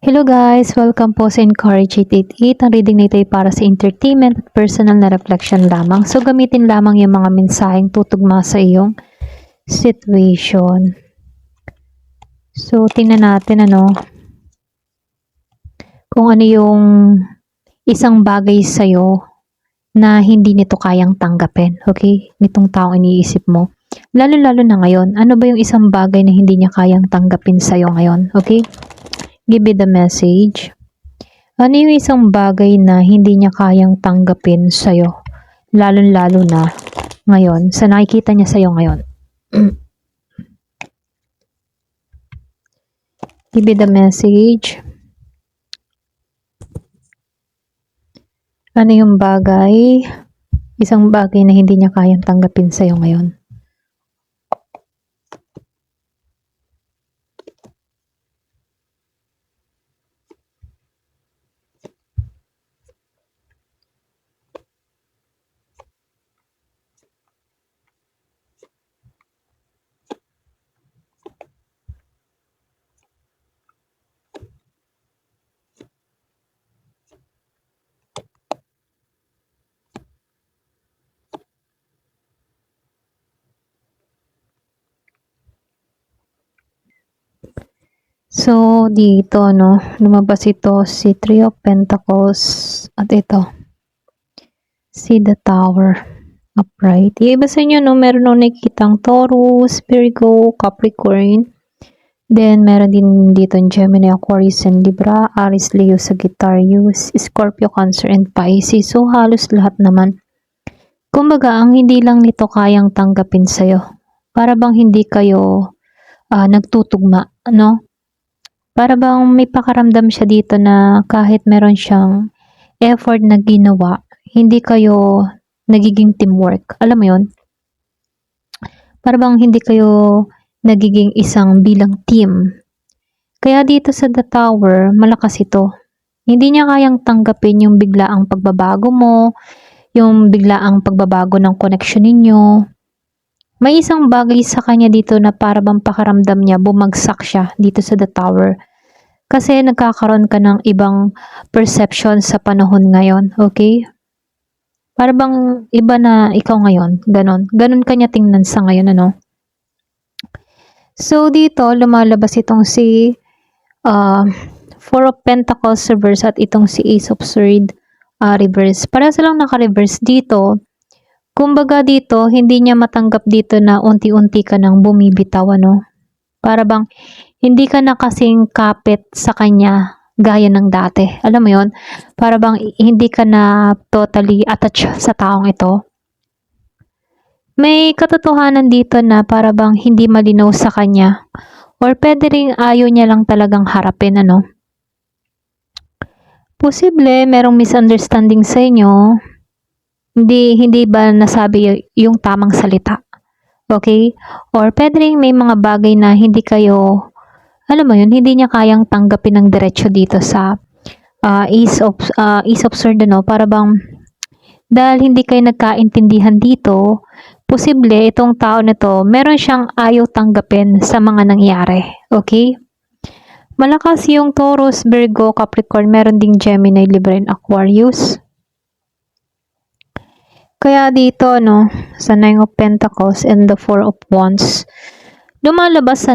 Hello guys! Welcome po sa Encourage 888. Ang reading nito ay para sa entertainment at personal na reflection lamang. So gamitin lamang yung mga mensaheng tutugma sa iyong situation. So tingnan natin kung ano yung isang bagay sa'yo na hindi nito kayang tanggapin. Okay? Nitong taong iniisip mo. Lalo-lalo na ngayon. Ano ba yung isang bagay na hindi niya kayang tanggapin sa'yo ngayon? Okay? Give me the message. Ano yung isang bagay na hindi niya kayang tanggapin sa'yo? Lalo-lalo na ngayon. Sa nakikita niya sa'yo ngayon. Give me the message. Ano yung bagay? Isang bagay na hindi niya kayang tanggapin sa'yo ngayon. So, dito, lumabas ito si Three of Pentacles at ito, si the Tower upright. Yung iba sa inyo, meron nakikitang Taurus, Virgo, Capricorn. Then, meron din dito Gemini, Aquarius, and Libra, Aries, Leo, Sagittarius, Scorpio, Cancer, and Pisces. So, halos lahat naman. Kumbaga, ang hindi lang nito kayang tanggapin sa'yo. Para bang hindi kayo nagtutugma, Para bang may pakaramdam siya dito na kahit meron siyang effort na ginawa, hindi kayo nagiging teamwork. Alam mo yun? Para bang hindi kayo nagiging isang bilang team. Kaya dito sa The Tower, malakas ito. Hindi niya kayang tanggapin yung biglaang pagbabago mo, yung biglaang pagbabago ng connection ninyo. May isang bagay sa kanya dito na para bang pakaramdam niya, bumagsak siya dito sa The Tower. Kasi nagkakaroon ka ng ibang perception sa panahon ngayon, okay? Para bang iba na ikaw ngayon, ganon. Ganon kanya tingnan sa ngayon, So, dito, lumalabas itong si Four of Pentacles reverse at itong si Ace of Swords reverse. Para silang naka-reverse dito. Kumbaga dito, hindi niya matanggap dito na unti-unti ka nang bumibitaw, Para bang hindi ka na kasing kapit sa kanya gaya ng dati. Alam mo yon? Para bang hindi ka na totally attached sa taong ito. May katotohanan dito na para bang hindi malinaw sa kanya. Or pwede ring ayaw niya lang talagang harapin, Posible merong misunderstanding sa inyo. Hindi ba nasabi yung tamang salita? Okay? Or pwede rin may mga bagay na hindi kayo, alam mo yun, hindi niya kayang tanggapin ng diretsyo dito sa Ace of Swords, para bang dahil hindi kayo nagkaintindihan dito, posible itong tao na to, meron siyang ayaw tanggapin sa mga nangyari. Okay? Malakas yung Taurus, Virgo, Capricorn, meron ding Gemini, Libra, and Aquarius. Kaya dito, sa Nine of Pentacles and the Four of Wands, lumalabas,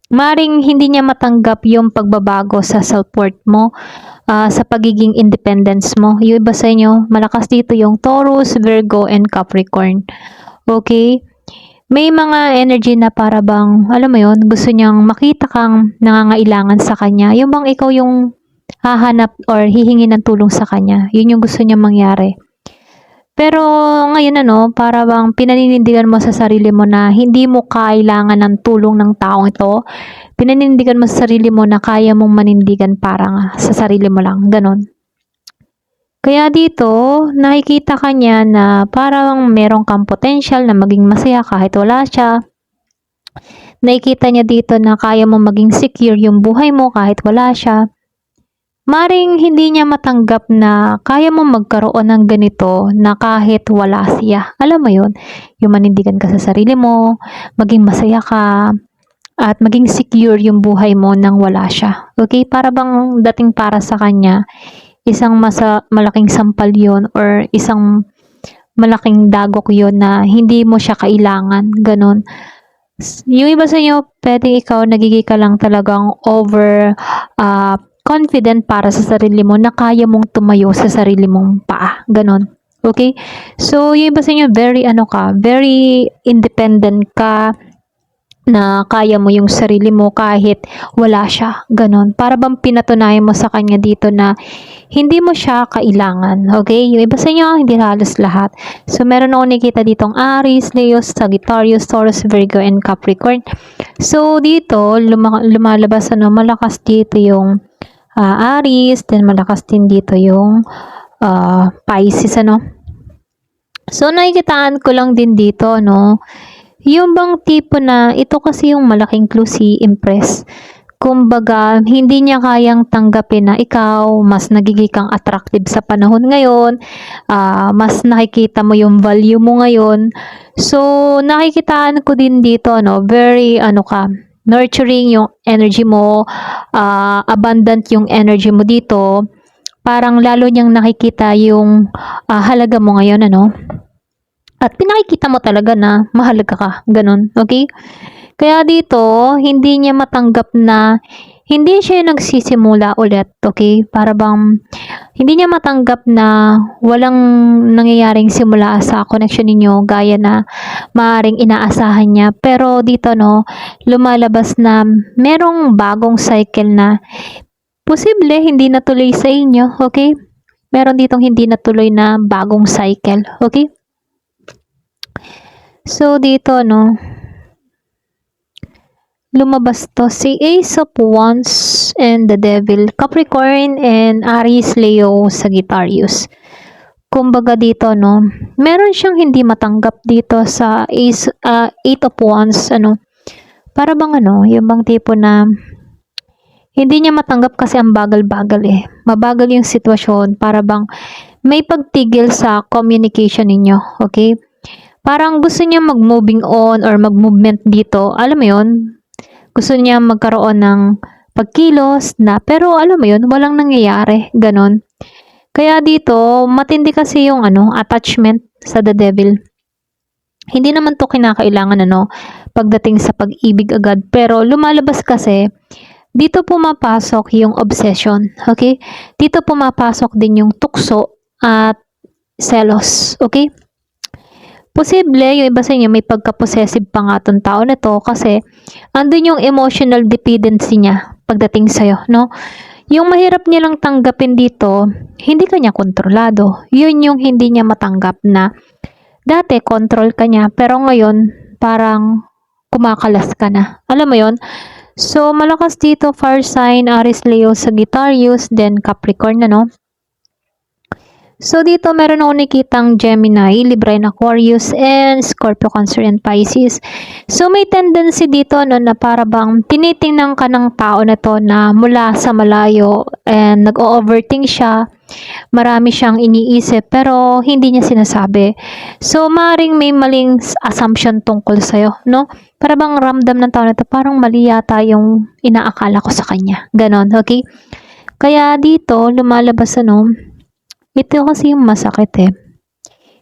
maring hindi niya matanggap yung pagbabago sa self-worth mo, sa pagiging independence mo. Yung iba sa inyo, malakas dito yung Taurus, Virgo, and Capricorn. Okay? May mga energy na para bang, alam mo yun, gusto niyang makita kang nangangailangan sa kanya. Yung bang ikaw yung hahanap or hihingi ng tulong sa kanya. Yun yung gusto niyang mangyari. Pero ngayon para bang pinaninindigan mo sa sarili mo na hindi mo kailangan ng tulong ng taong ito. Pinaninindigan mo sa sarili mo na kaya mong manindigan parang sa sarili mo lang, ganon. Kaya dito, nakikita ka niya na parang merong kang potential na maging masaya kahit wala siya. Nakikita niya dito na kaya mong maging secure yung buhay mo kahit wala siya. Maring hindi niya matanggap na kaya mo magkaroon ng ganito na kahit wala siya. Alam mo yun? Yung manindigan ka sa sarili mo, maging masaya ka, at maging secure yung buhay mo nang wala siya. Okay? Para bang dating para sa kanya, isang malaking sampal yun or isang malaking dagok yun na hindi mo siya kailangan. Ganon. Yung iba sa inyo, pwedeng ikaw nagiging ka lang talagang confident para sa sarili mo na kaya mong tumayo sa sarili mong paa. Ganon. Okay? So, yung iba sa inyo, very independent ka, na kaya mo yung sarili mo kahit wala siya. Ganon. Para bang pinatunayan mo sa kanya dito na hindi mo siya kailangan. Okay? Yung iba sa inyo, hindi halos lahat. So, meron ako nakita ditong Aries, Leo, Sagittarius, Taurus, Virgo, and Capricorn. So, dito, lumalabas, malakas dito yung Aries, then malakas din dito yung Pisces, So, nakikitaan ko lang din dito, yung bang tipo na, ito kasi yung malaking clue si Empress. Kumbaga, hindi niya kayang tanggapin na ikaw, mas nagiging kang attractive sa panahon ngayon, mas nakikita mo yung value mo ngayon. So, nakikitaan ko din dito, very, nurturing yung energy mo, abundant yung energy mo dito. Parang lalo niyang nakikita yung halaga mo ngayon, At pinakikita mo talaga na mahalaga ka. Ganun. Okay? Kaya dito, hindi niya matanggap na hindi siya nagsisimula ulit. Okay? Para bang hindi niya matanggap na walang nangyayaring simula sa connection ninyo gaya na maaaring inaasahan niya. Pero dito, lumalabas na merong bagong cycle na posible hindi natuloy sa inyo. Okay? Meron ditong hindi natuloy na bagong cycle. Okay? So, dito, lumabas to si Ace of Wands and the Devil, Capricorn, and Aries, Leo, Sagittarius. Kumbaga dito, meron siyang hindi matanggap dito sa Eight of Wands, para bang, yung bang tipo na hindi niya matanggap kasi ang bagal-bagal Mabagal yung sitwasyon, para bang may pagtigil sa communication ninyo, okay? Parang gusto niya mag-moving on or mag-movement dito. Alam mo yun? Gusto niya magkaroon ng pagkilos na, pero alam mo yun, walang nangyayari. Ganon. Kaya dito, matindi kasi yung attachment sa the devil. Hindi naman to kinakailangan pagdating sa pag-ibig agad. Pero lumalabas kasi, dito pumapasok yung obsession. Okay? Dito pumapasok din yung tukso at selos. Okay? Posible, yung iba sa inyo may pagka-possessive pa nga tong tao na to kasi andun yung emotional dependency niya pagdating sa'yo, Yung mahirap nilang tanggapin dito, hindi kanya kontrolado. Yun yung hindi niya matanggap na dati control ka niya pero ngayon parang kumakalas ka na. Alam mo yun? So, malakas dito fire sign, Aries, Leo, Sagittarius, then Capricorn So, dito meron ako nakitang Gemini, Libra and Aquarius, and Scorpio, Cancer, and Pisces. So, may tendency dito na para bang tinitingnan ka ng tao na to na mula sa malayo and nag-o-overthink siya. Marami siyang iniisip pero hindi niya sinasabi. So, maring may maling assumption tungkol sa'yo, Para bang ramdam ng tao na to, parang mali yata yung inaakala ko sa kanya. Ganon, okay? Kaya dito, lumalabas ito kasi yung masakit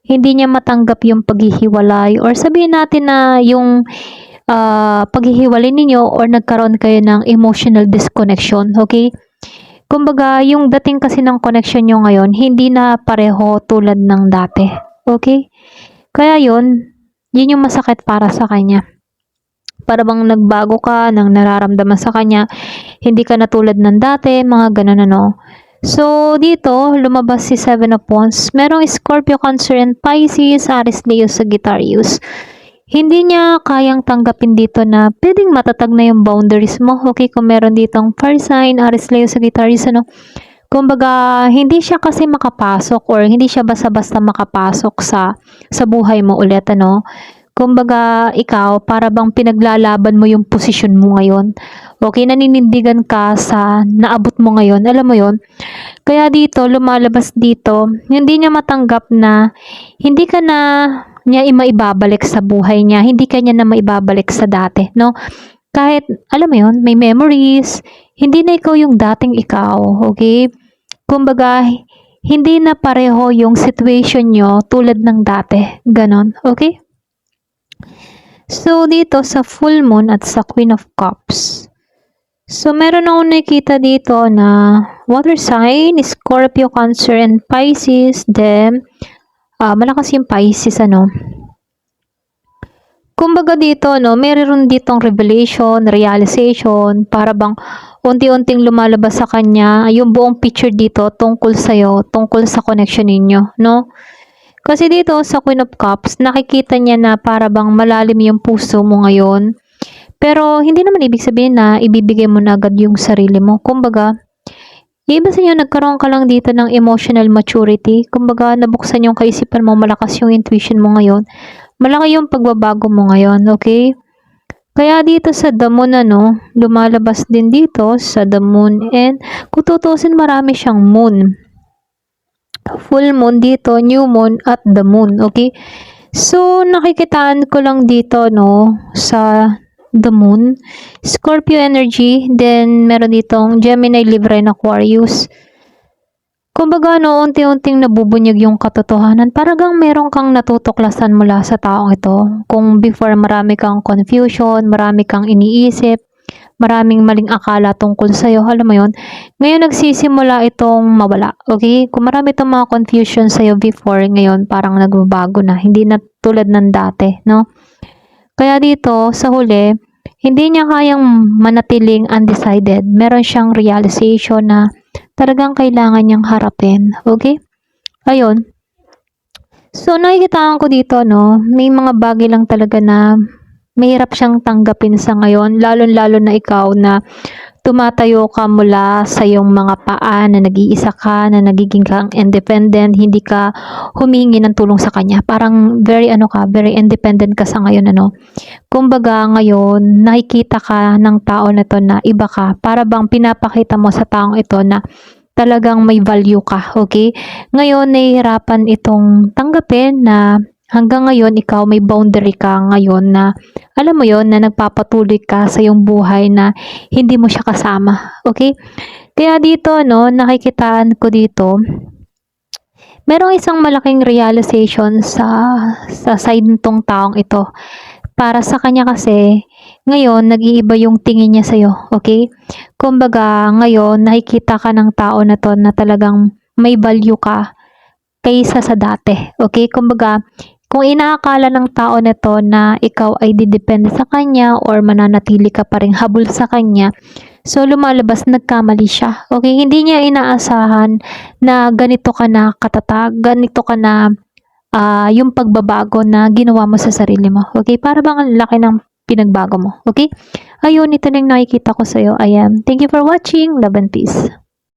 Hindi niya matanggap yung paghihiwalay or sabihin natin na yung paghihiwalay ninyo or nagkaroon kayo ng emotional disconnection, okay? Kumbaga, yung dating kasi ng connection nyo ngayon, hindi na pareho tulad ng dati, okay? Kaya yun yung masakit para sa kanya. Para bang nagbago ka, nang nararamdaman sa kanya, hindi ka na tulad ng dati, mga ganun So, dito, lumabas si Seven of Wands. Merong Scorpio, Cancer, and Pisces, Aries, Leo, Sagittarius. Hindi niya kayang tanggapin dito na pwedeng matatag na yung boundaries mo. Okay, kung meron ditong fire sign, Aries, Leo, Sagittarius, Kumbaga, hindi siya kasi makapasok or hindi siya basta-basta makapasok sa buhay mo ulit, Kumbaga, ikaw, para bang pinaglalaban mo yung posisyon mo ngayon. Okay, naninindigan ka sa naabot mo ngayon. Alam mo yon. Kaya dito, lumalabas dito, hindi niya matanggap na hindi ka na niya maibabalik sa buhay niya. Hindi ka niya na maibabalik sa dati, kahit, alam mo yun, may memories, hindi na ikaw yung dating ikaw, okay? Kumbaga, hindi na pareho yung situation nyo tulad ng dati. Ganon, okay? So, dito sa full moon at sa Queen of Cups. So, meron akong nakikita dito na water sign, Scorpio, Cancer, and Pisces. Then, malakas yung Pisces, ano. Kumbaga dito, no, meron ditong revelation, realization, para bang unti-unting lumalabas sa kanya yung buong picture dito tungkol sa'yo, tungkol sa connection ninyo, no? Kasi dito sa Queen of Cups, nakikita niya na para bang malalim yung puso mo ngayon. Pero hindi naman ibig sabihin na ibibigay mo na agad yung sarili mo. Kumbaga, iba sa inyo, nagkaroon ka lang dito ng emotional maturity. Kumbaga, nabuksan yung kaisipan mo, malakas yung intuition mo ngayon. Malaki yung pagbabago mo ngayon, okay? Kaya dito sa The Moon, ano, lumalabas din dito sa The Moon. And kung tutusin, marami siyang moon. Full moon dito, new moon, at the moon, okay? So, nakikitaan ko lang dito, no, sa the moon, Scorpio energy, then meron ditong Gemini, Libra, and Aquarius. Kumbaga, no, unti-unting nabubunyag yung katotohanan. Paragang meron kang natutuklasan mula sa taong ito. Kung before marami kang confusion, marami kang iniisip, maraming maling akala tungkol sa'yo, alam mo yun, ngayon nagsisimula itong mawala, okay? Kung marami itong mga confusion sa'yo before, ngayon parang nagbabago na, hindi na tulad ng dati, no? Kaya dito, sa huli, hindi niya kayang manatiling undecided. Meron siyang realization na talagang kailangan niyang harapin, okay? Ayun. So, nakikitaan ko dito, no, may mga bagay lang talaga na mahirap siyang tanggapin sa ngayon, lalo-lalo na ikaw na tumatayo ka mula sa iyong mga paa, na nag-iisa ka, na nagiging kang independent, hindi ka humingi ng tulong sa kanya. Parang very very independent ka sa ngayon, ano. Kumbaga ngayon, nakikita ka ng tao na to na iba ka, para bang pinapakita mo sa taong ito na talagang may value ka, okay? Ngayon, nahihirapan itong tanggapin na hanggang ngayon, ikaw may boundary ka ngayon na, alam mo yon, na nagpapatuloy ka sa iyong buhay na hindi mo siya kasama, okay? Kaya dito, no, nakikitaan ko dito, merong isang malaking realization sa side nitong taong ito. Para sa kanya kasi, ngayon, nag-iiba yung tingin niya sa'yo, okay? Kumbaga, ngayon, nakikita ka ng tao na to na talagang may value ka kaysa sa dati, okay? Kumbaga, kung inaakala ng tao na to na ikaw ay didepende sa kanya or mananatili ka pa ring habol sa kanya, so lumalabas nagkamali siya, okay? Hindi niya inaasahan na ganito ka na katatag, ganito ka na yung pagbabago na ginawa mo sa sarili mo. Okay? Para bang ang laki ng pinagbago mo. Okay? Ayun, ito lang nakikita ko sa'yo. Ayan. Thank you for watching. Love and peace.